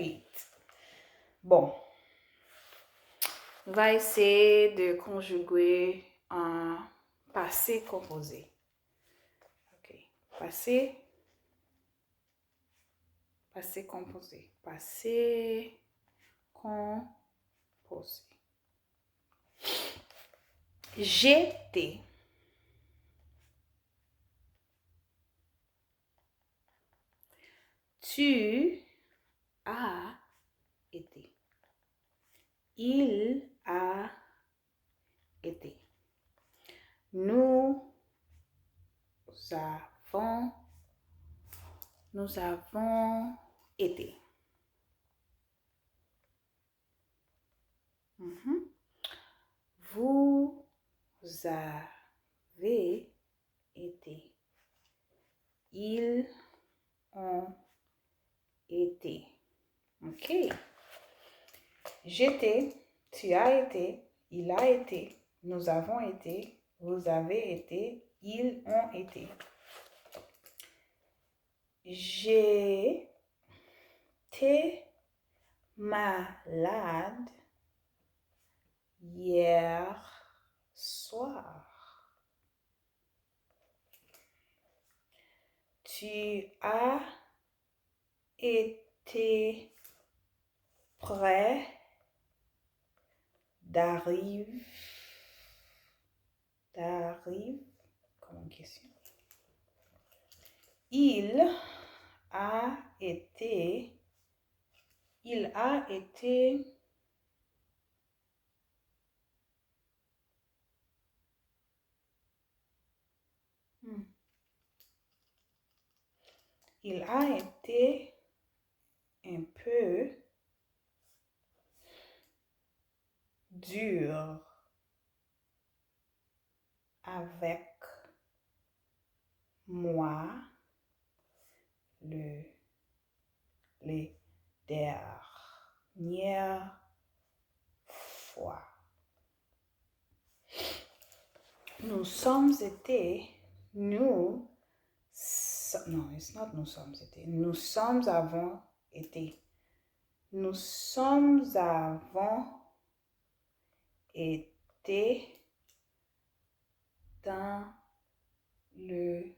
right. Bon. On va essayer de conjuguer un passé composé. OK. Passé composé. Passé composé. J'étais. Tu as été. Il a été. Nous avons été. Vous avez été. Ils ont été. OK. J'étais, tu as été, il a été, nous avons été, vous avez été, ils ont été. J'étais malade hier soir. Tu as été prêt d'arriver comme question. Il a été il a été un peu dur avec moi les dernières fois. Nous sommes été, nous, non, it's not nous sommes été, nous sommes avons été. Nous sommes avons été dans le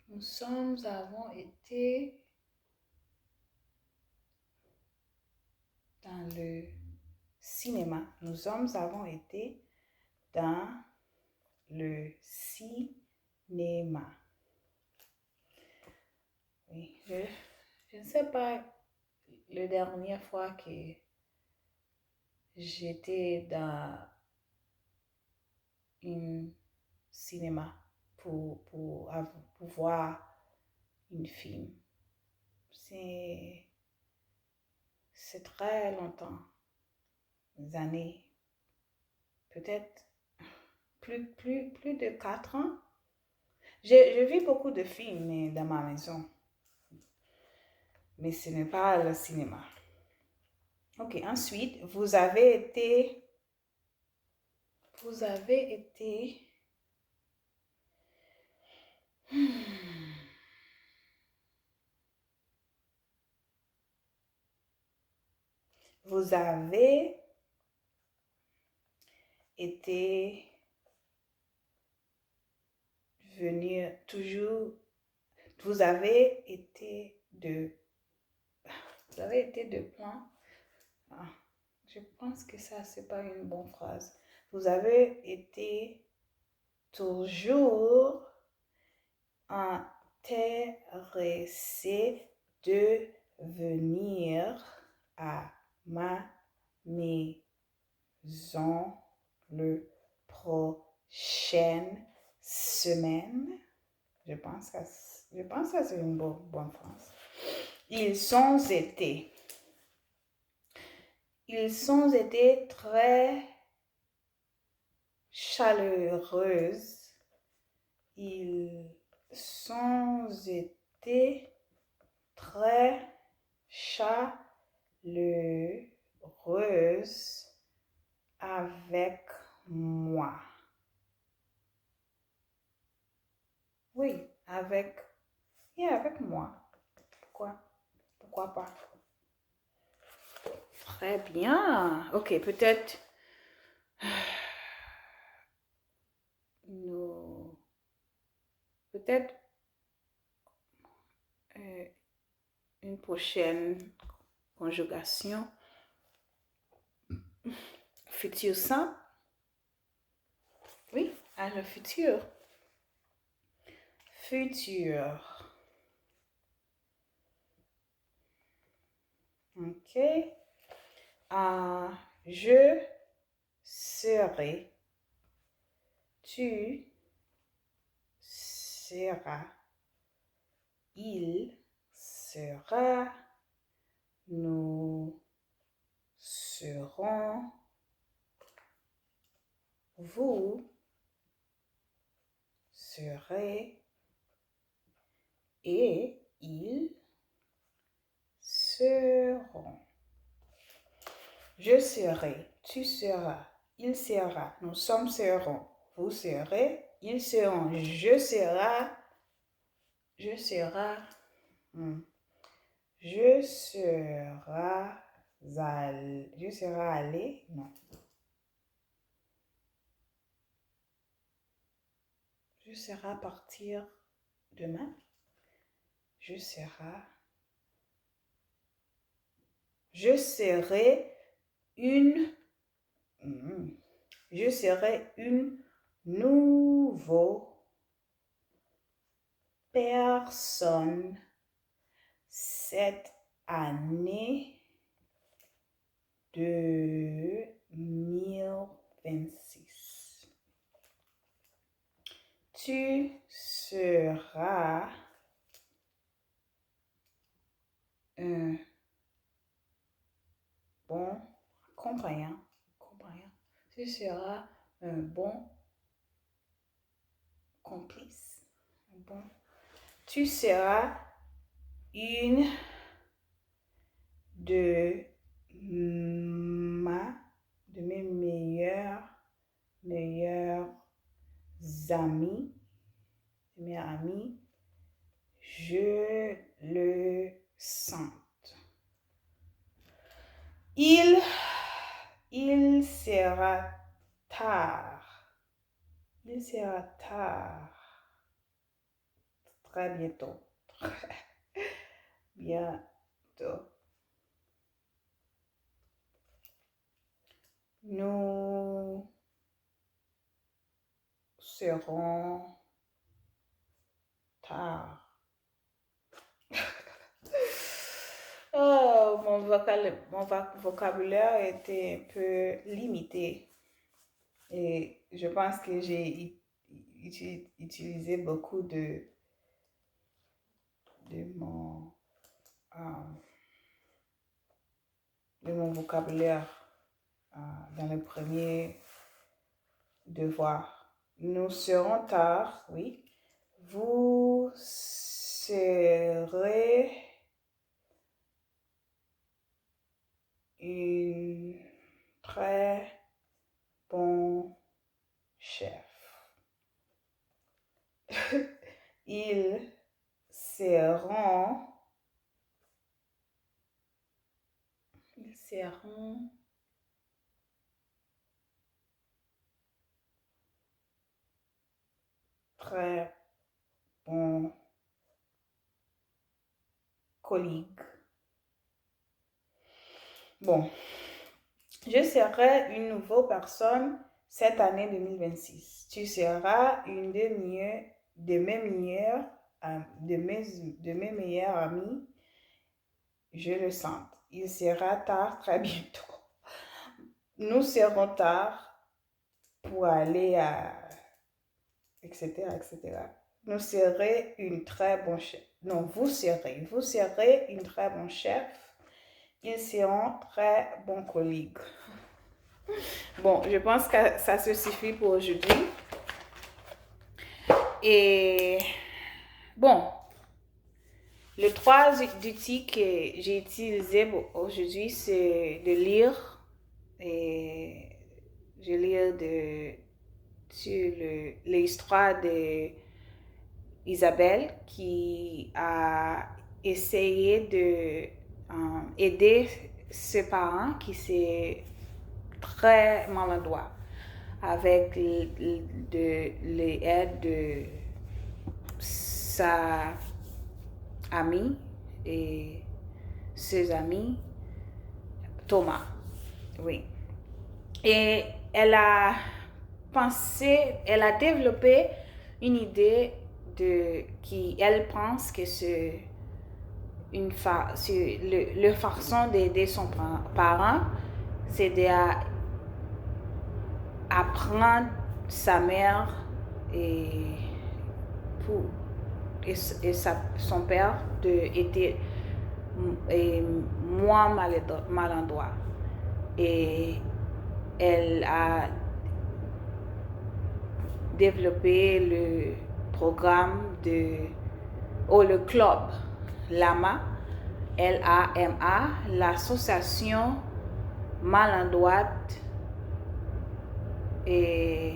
nous sommes avons été dans le cinéma. Nous sommes avons été dans le cinéma. Oui, je ne sais pas la dernière fois que j'étais dans un cinéma pour voir un film. C'est très longtemps, des années, peut-être plus de 4 ans. Je vis beaucoup de films dans ma maison, mais ce n'est pas le cinéma. Ok, ensuite, vous avez été Vous avez été venir toujours. Vous avez été de plan. Ah, je pense que ça, c'est pas une bonne phrase. Vous avez été toujours intéressé de venir à ma maison le prochaine semaine. Je pense que c'est une bonne phrase. Ils ont été très chaleureuses. Ils ont été très chaleureuses avec moi. avec, avec moi. Pourquoi pas? Très bien. Ok, peut-être nous, peut-être une prochaine conjugation. Futur simple. Oui, à le futur. Futur. Ok. Je serai. Tu seras. Il sera. Nous serons. Vous serez. Et ils seront. Je serai, tu seras, il sera, nous sommes serons, vous serez, ils seront, je serai, je serai, je serai allé, non. Je serai partir demain. Je serai une, je serai une nouvelle personne cette année 2026. Tu seras un bon compagnon. Tu seras un bon complice. Tu seras une de mes meilleurs amis. Je le sens. Il sera tard. Il sera tard. Très bientôt. Bientôt. Nous serons tard. Oh, mon vocabulaire était un peu limité. Et je pense que j'ai utilisé beaucoup de mon vocabulaire dans le premier devoir. Nous serons tard, oui. Vous serez un très bon chef. Ils seront très bons collègues. Bon, je serai une nouvelle personne cette année 2026. Tu seras une de mes meilleurs amis. Je le sens. Il sera tard très bientôt. Nous serons tard pour aller à etc. Nous serez une très bonne chef. Non, vous serez une très bonne chef. Ils seront très bons collègues. Bon, je pense que ça se suffit pour aujourd'hui. Et bon, le 3 outils que j'ai utilisé aujourd'hui, c'est de lire. Et je lis sur l'histoire Isabelle qui a essayé de aider ce parent qui s'est très maladroit avec l'aide de sa amie et ses amis, Thomas. Oui. Et elle a développé une idée qui, elle pense que c'est le façon d'aider son parent, c'est d'apprendre sa mère son père d'être moins maladroit. Et elle a développé le programme le club LAMA, LAMA, l'association maladroite et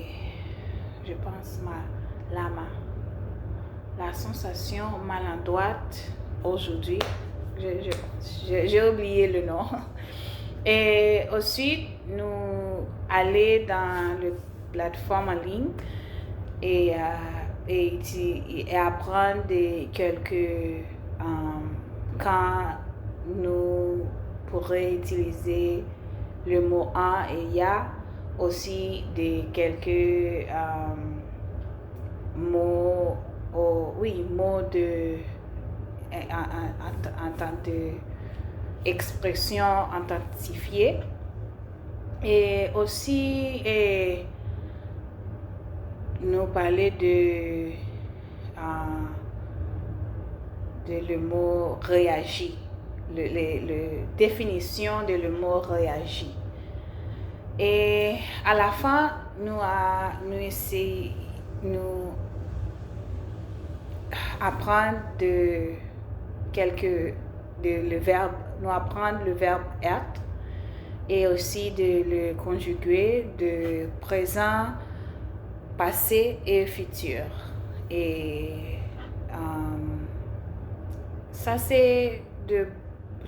je pense LAMA, la sensation maladroite aujourd'hui. J'ai oublié le nom. Et ensuite, nous aller dans la plateforme en ligne et apprendre quand nous pourrions utiliser le mot un et ya, aussi quelques mots en tant d'expression identifiée. Et aussi nous parler de le mot réagir, la définition de le mot réagir. Et à la fin, nous apprendre le verbe, nous apprendre le verbe être et aussi de le conjuguer de présent, passé et futur. Et ça, c'est de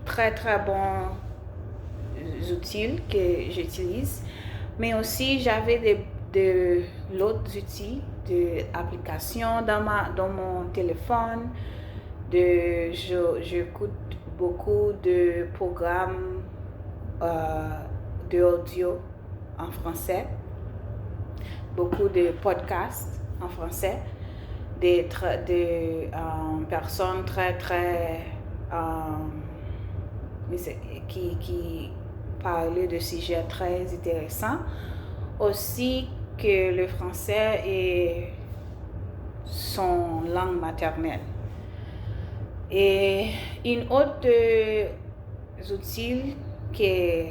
très très bons outils que j'utilise. Mais aussi, j'avais d'autres outils, d'applications dans mon téléphone. J'écoute beaucoup de programmes d'audio en français, beaucoup de podcasts en français, des personnes très très qui parlaient de sujets très intéressants. Aussi que le français est son langue maternelle. Et une autre outil que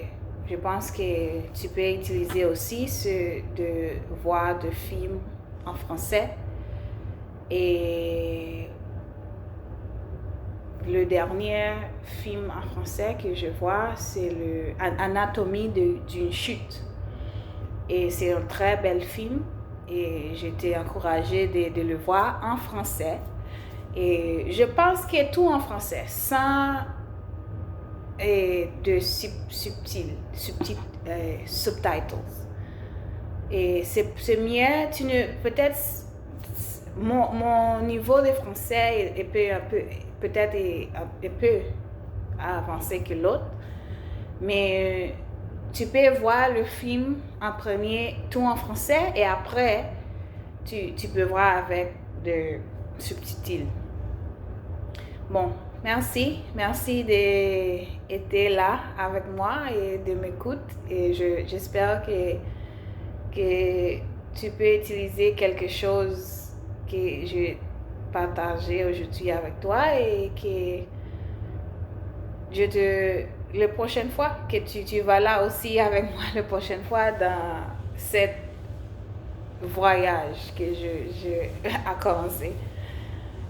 je pense que tu peux utiliser aussi, c'est de voir des films en français. Et le dernier film en français que je vois, c'est l'Anatomie d'une chute. Et c'est un très bel film et j'étais encouragée de le voir en français. Et je pense que tout en français, sans de subtitles. Et c'est mieux, peut-être mon niveau de français est peut-être un peu avancé que l'autre, mais tu peux voir le film en premier, tout en français, et après, tu peux voir avec des subtitles. Bon, merci d'être là avec moi et de m'écouter. Et j'espère que tu peux utiliser quelque chose que j'ai partagé aujourd'hui avec toi et que la prochaine fois que tu vas là aussi avec moi la prochaine fois dans cette voyage que je a commencé.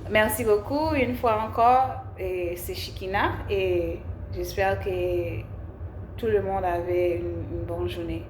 Merci beaucoup une fois encore, et c'est Shikina et j'espère que tout le monde avait une bonne journée.